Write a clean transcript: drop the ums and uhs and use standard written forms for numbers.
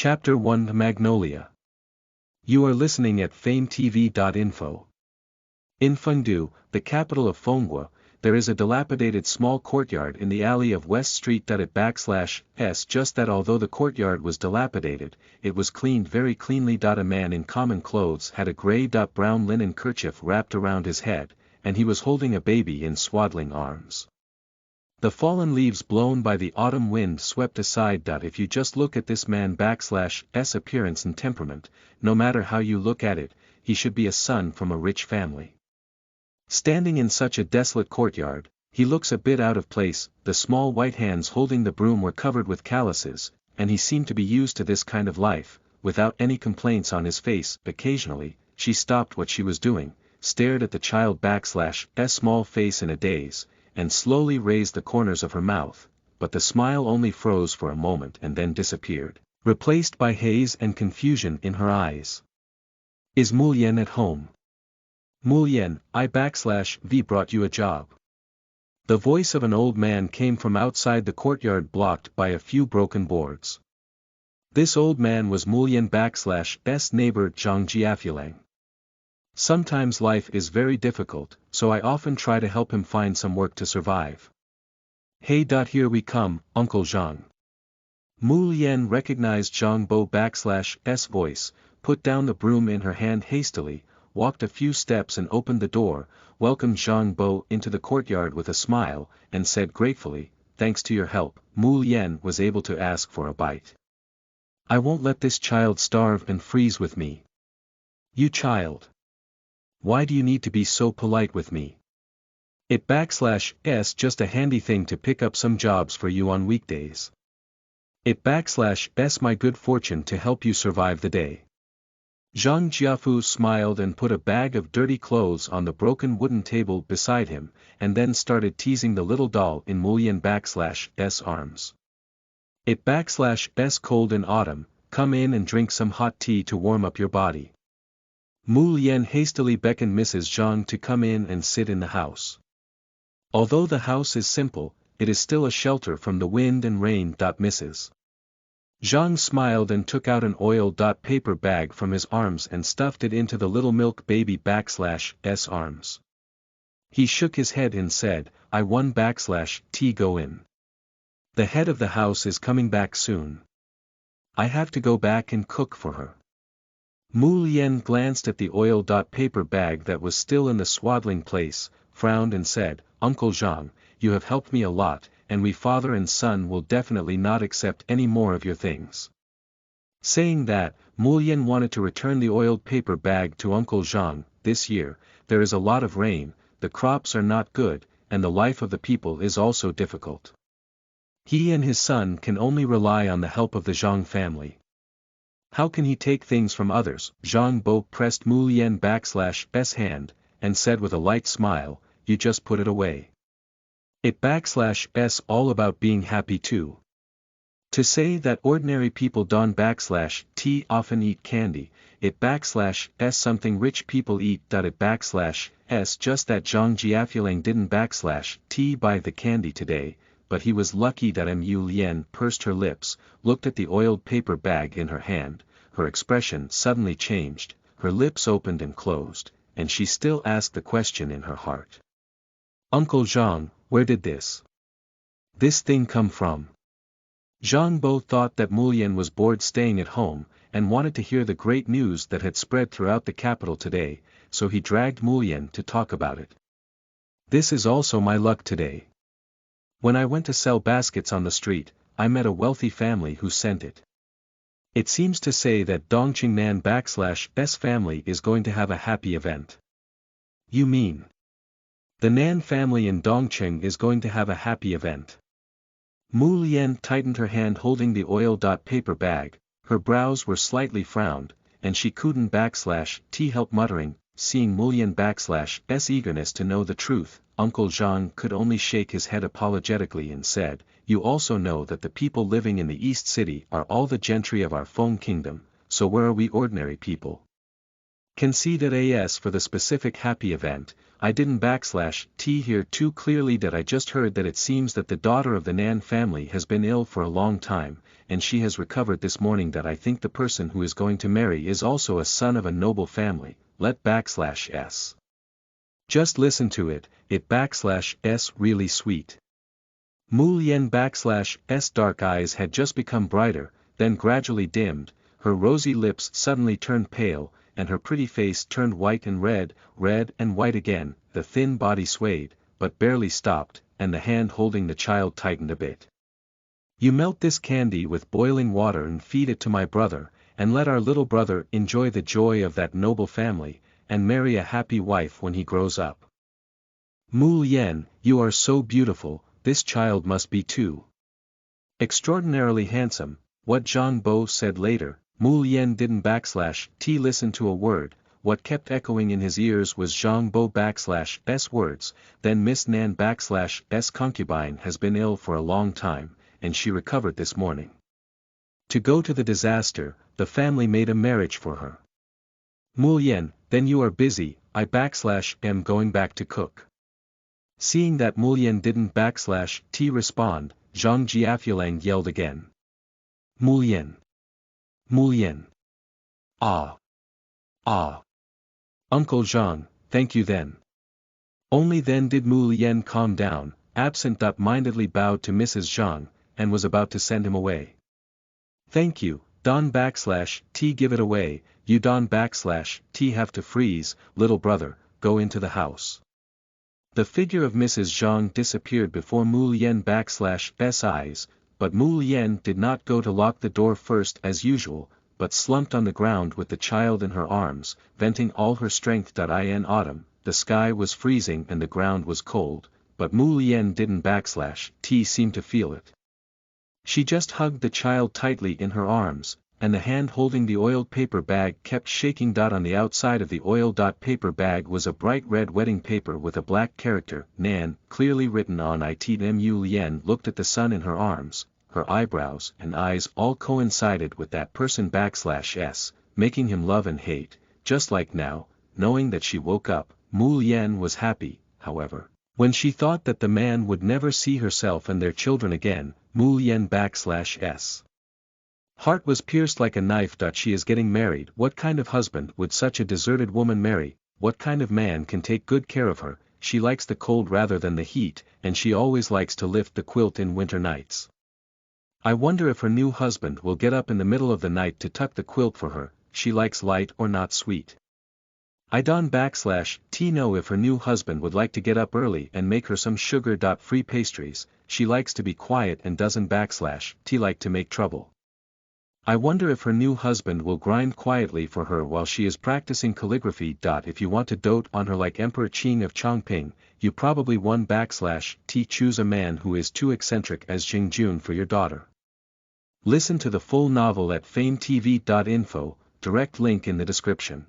Chapter 1 The Magnolia. You are listening at famvetv.info. In Fengdu, the capital of Fengguo, there is a dilapidated small courtyard in the alley of West Street. /s Just that although the courtyard was dilapidated, it was cleaned very cleanly. A man in common clothes had a grey-brown linen kerchief wrapped around his head, and he was holding a baby in swaddling arms. The fallen leaves blown by the autumn wind swept aside. If you just look at this man /s appearance and temperament, no matter how you look at it, he should be a son from a rich family. Standing in such a desolate courtyard, he looks a bit out of place. The small white hands holding the broom were covered with calluses, and he seemed to be used to this kind of life, without any complaints on his face. Occasionally, she stopped what she was doing, stared at the child /s small face in a daze, and slowly raised the corners of her mouth, but the smile only froze for a moment and then disappeared, replaced by haze and confusion in her eyes. Is Mulyen at home? Mulyen, I/V brought you a job. The voice of an old man came from outside the courtyard, blocked by a few broken boards. This old man was Mulyen /s neighbor Zhang Jiafulang. Sometimes life is very difficult, so I often try to help him find some work to survive. Hey. Here we come, Uncle Zhang. Mulyen recognized Zhang Bo /s voice, put down the broom in her hand hastily, walked a few steps and opened the door, welcomed Zhang Bo into the courtyard with a smile, and said gratefully, "Thanks to your help, Mulyen was able to ask for a bite. I won't let this child starve and freeze with me." "You child. Why do you need to be so polite with me? It /s just a handy thing to pick up some jobs for you on weekdays. It /s my good fortune to help you survive the day." Zhang Jiafu smiled and put a bag of dirty clothes on the broken wooden table beside him, and then started teasing the little doll in Mulyen /s arms. "It /s cold in autumn, come in and drink some hot tea to warm up your body." Mulyen hastily beckoned Mrs. Zhang to come in and sit in the house. Although the house is simple, it is still a shelter from the wind and rain. Mrs. Zhang smiled and took out an oiled paper bag from his arms and stuffed it into the little milk baby /s arms. He shook his head and said, "I won /t go in. The head of the house is coming back soon. I have to go back and cook for her." Mulyen glanced at the oiled paper bag that was still in the swaddling place, frowned and said, "Uncle Zhang, you have helped me a lot, and we father and son will definitely not accept any more of your things." Saying that, Mulyen wanted to return the oiled paper bag to Uncle Zhang. "This year, there is a lot of rain, the crops are not good, and the life of the people is also difficult. He and his son can only rely on the help of the Zhang family. How can he take things from others?" Zhang Bo pressed Mulyen /s hand, and said with a light smile, "You just put it away. It /s all about being happy too. To say that ordinary people don't /t often eat candy, it /s something rich people eat. It /s just that Zhang Jiafulang didn't /t buy the candy today, but he was lucky that Mulyen pursed her lips, looked at the oiled paper bag in her hand, her expression suddenly changed, her lips opened and closed, and she still asked the question in her heart. "Uncle Zhang, where did this thing come from?" Zhang Bo thought that Mulyen was bored staying at home, and wanted to hear the great news that had spread throughout the capital today, so he dragged Mulyen to talk about it. "This is also my luck today. When I went to sell baskets on the street, I met a wealthy family who sent it. It seems to say that Dongqing /s family is going to have a happy event." "You mean the Nan family in Dongqing is going to have a happy event?" Mulyen tightened her hand holding the oiled paper bag, her brows were slightly frowned, and she couldn't /t help muttering, seeing Mulyen /s eagerness to know the truth. Uncle Zhang could only shake his head apologetically and said, "You also know that the people living in the East City are all the gentry of our Feng kingdom, so where are we ordinary people? Can see that as for the specific happy event, I didn't /t hear too clearly that I just heard that it seems that the daughter of the Nan family has been ill for a long time, and she has recovered this morning that I think the person who is going to marry is also a son of a noble family, let /s. Just listen to it, /s really sweet. Mu Yen /s dark eyes had just become brighter, then gradually dimmed, her rosy lips suddenly turned pale, and her pretty face turned white and red and white again, the thin body swayed, but barely stopped, and the hand holding the child tightened a bit. You melt this candy with boiling water and feed it to my brother, and let our little brother enjoy the joy of that noble family, and marry a happy wife when he grows up. Mu Yen, you are so beautiful, this child must be too extraordinarily handsome. What Zhang Bo said later, Mu Yen didn't /t listen to a word. What kept echoing in his ears was Zhang Bo /s words, then Miss Nan /s concubine has been ill for a long time, and she recovered this morning. To go to the disaster, the family made a marriage for her. Mu Yen, then you are busy, I am going back to cook. Seeing that Mu Yen didn't /t respond, Zhang Jiafulang yelled again. Mu Yen. Mu Yen. Ah. Ah. Uncle Zhang, thank you then. Only then did Mu Yen calm down, absent-mindedly bowed to Mrs. Zhang, and was about to send him away. Thank you, Don /t give it away, you Don /t have to freeze, little brother, go into the house. The figure of Mrs. Zhang disappeared before Mu Yen /s eyes, but Mu Yen did not go to lock the door first as usual, but slumped on the ground with the child in her arms, venting all her strength. In autumn, the sky was freezing and the ground was cold, but Mu Yen didn't /t seem to feel it. She just hugged the child tightly in her arms, and the hand holding the oiled paper bag kept shaking. On the outside of the oiled paper bag was a bright red wedding paper with a black character, Nan, clearly written on it. Mu Lien looked at the son in her arms, her eyebrows and eyes all coincided with that person /s, making him love and hate, just like now, knowing that she woke up. Mu Lien was happy, however, when she thought that the man would never see herself and their children again. Mu Lien /s heart was pierced like a knife. She is getting married. What kind of husband would such a deserted woman marry? What kind of man can take good care of her? She likes the cold rather than the heat, and she always likes to lift the quilt in winter nights. I wonder if her new husband will get up in the middle of the night to tuck the quilt for her. She likes light or not sweet. I don't /t know if her new husband would like to get up early and make her some sugar-free pastries. She likes to be quiet and doesn't /t like to make trouble. I wonder if her new husband will grind quietly for her while she is practicing calligraphy. If you want to dote on her like Emperor Qing of Chongping, you probably won't /t choose a man who is too eccentric as Jing Jun for your daughter. Listen to the full novel at FameTV.info, direct link in the description.